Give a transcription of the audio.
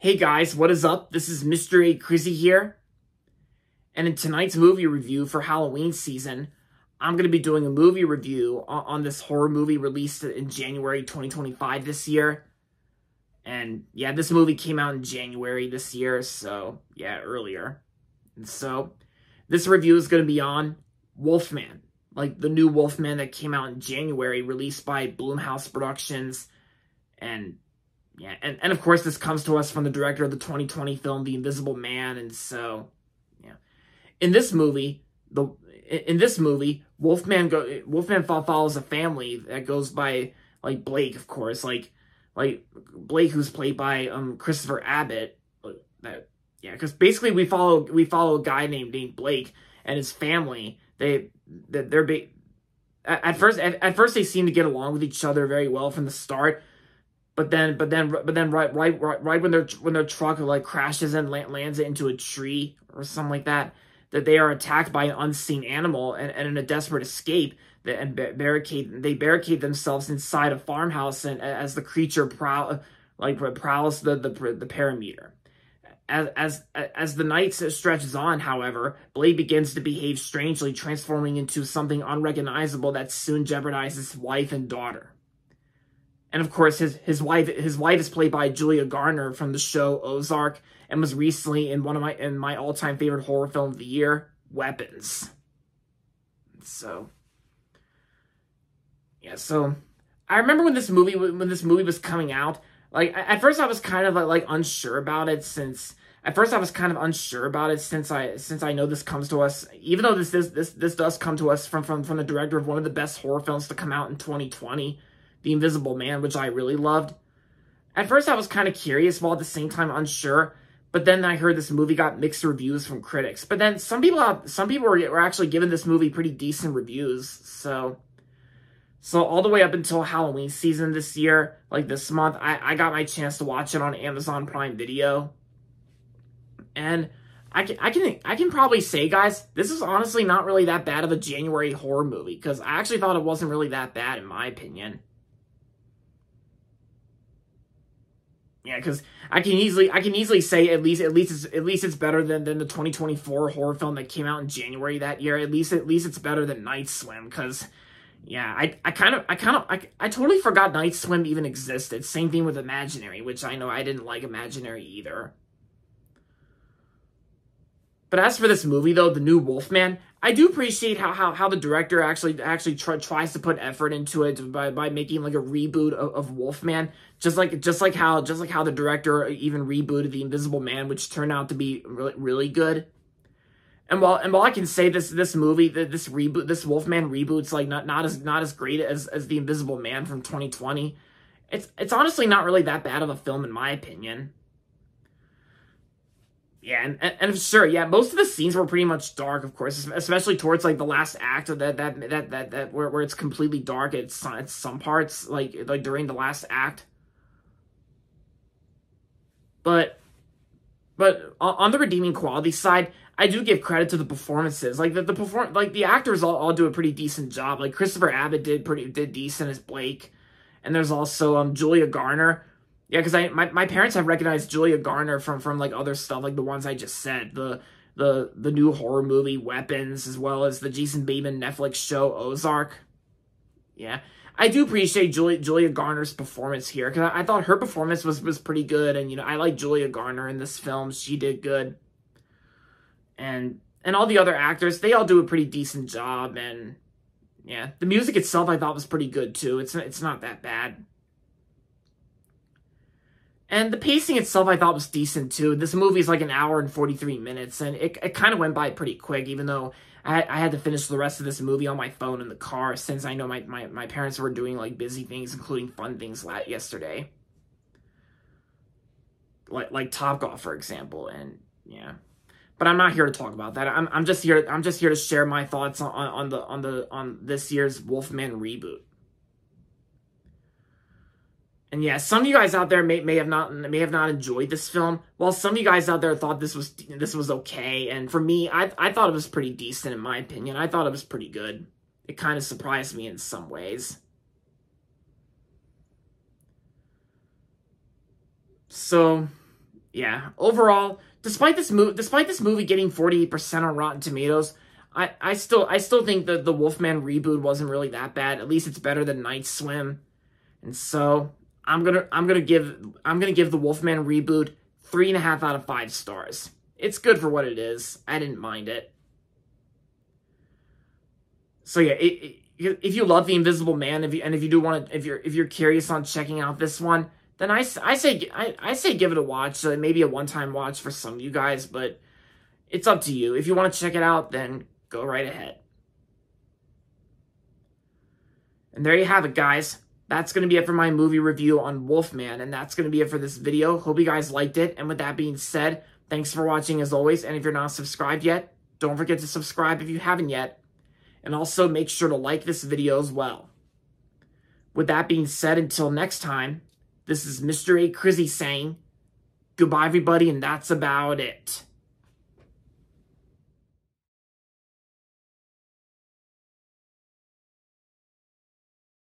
Hey guys, what is up? This is Mr. A. Crizzy here. And in tonight's movie review for Halloween season, I'm going to be doing a movie review on this horror movie released in January 2025 this year. And yeah, this movie came out in January this year, so yeah, earlier. And so this review is going to be on Wolfman, like the new Wolfman that came out in January, released by Blumhouse Productions. And yeah, and of course this comes to us from the director of the 2020 film The Invisible Man. And so yeah, in this movie Wolfman follows a family that goes by like Blake, of course, like Blake, who's played by Christopher Abbott. Because basically we follow a guy named Blake and his family. At first they seem to get along with each other very well from the start. But then right when their truck like crashes and lands into a tree or something like that, that they are attacked by an unseen animal, and in a desperate escape, they barricade themselves inside a farmhouse, and as the creature prowls the perimeter. As the night stretches on, however, Blade begins to behave strangely, transforming into something unrecognizable that soon jeopardizes his wife and daughter. And of course, his wife is played by Julia Garner from the show Ozark, and was recently in my all-time favorite horror film of the year, Weapons. So yeah, so I remember when this movie was coming out. Like at first I was kind of like unsure about it since I know this comes to us, even though this does come to us from the director of one of the best horror films to come out in 2020. The Invisible Man, which I really loved. At first, I was kind of curious, while at the same time unsure. But then I heard this movie got mixed reviews from critics. But then some people were actually giving this movie pretty decent reviews. So all the way up until Halloween season this year, like this month, I got my chance to watch it on Amazon Prime Video. And I can probably say, guys, this is honestly not really that bad of a January horror movie, because I actually thought it wasn't really that bad in my opinion. Yeah, because I can easily say at least it's better than the 2024 horror film that came out in January that year. At least it's better than Night Swim, because yeah, I totally forgot Night Swim even existed. Same thing with Imaginary, which I know I didn't like Imaginary either. But as for this movie, though, the new Wolfman, I do appreciate how the director actually tries to put effort into it by making like a reboot of Wolfman, just like how the director even rebooted The Invisible Man, which turned out to be really good. And while I can say this Wolfman reboot's like not as great as The Invisible Man from 2020, it's honestly not really that bad of a film in my opinion. Yeah, and sure, yeah, most of the scenes were pretty much dark, of course, especially towards like the last act of that where it's completely dark. It's some parts like during the last act. But on the redeeming quality side, I do give credit to the performances. Like the actors all do a pretty decent job. Like Christopher Abbott did decent as Blake, and there's also Julia Garner. Yeah, because my parents have recognized Julia Garner from like other stuff, like the ones I just said, the new horror movie Weapons, as well as the Jason Bateman Netflix show Ozark. Yeah, I do appreciate Julia Garner's performance here, because I thought her performance was pretty good, and I like Julia Garner in this film. She did good, and all the other actors, they all do a pretty decent job, and yeah, the music itself I thought was pretty good too. It's not that bad. And the pacing itself I thought was decent too. This movie is like an hour and 43 minutes, and it kind of went by pretty quick, even though I had to finish the rest of this movie on my phone in the car, since I know my parents were doing like busy things, including fun things yesterday. Like Topgolf, for example, and yeah. But I'm not here to talk about that. I'm just here to share my thoughts on this year's Wolfman reboot. And yeah, some of you guys out there may have not enjoyed this film, while some of you guys out there thought this was okay. And for me, I thought it was pretty decent in my opinion. I thought it was pretty good. It kind of surprised me in some ways. So Yeah, overall, despite this movie getting 48% on Rotten Tomatoes, I still think that the Wolfman reboot wasn't really that bad. At least it's better than Night Swim. And so I'm gonna give the Wolfman reboot 3.5 out of 5 stars. It's good for what it is. I didn't mind it. So yeah, if you love The Invisible Man, if you do want to, if you're curious on checking out this one, then I say give it a watch. So maybe a one-time watch for some of you guys, but it's up to you. If you want to check it out, then go right ahead. And there you have it, guys. That's going to be it for my movie review on Wolfman, and that's going to be it for this video. Hope you guys liked it, and with that being said, thanks for watching as always, and if you're not subscribed yet, don't forget to subscribe if you haven't yet, and also make sure to like this video as well. With that being said, until next time, this is Mr. A. Crizzy saying, goodbye everybody, and that's about it.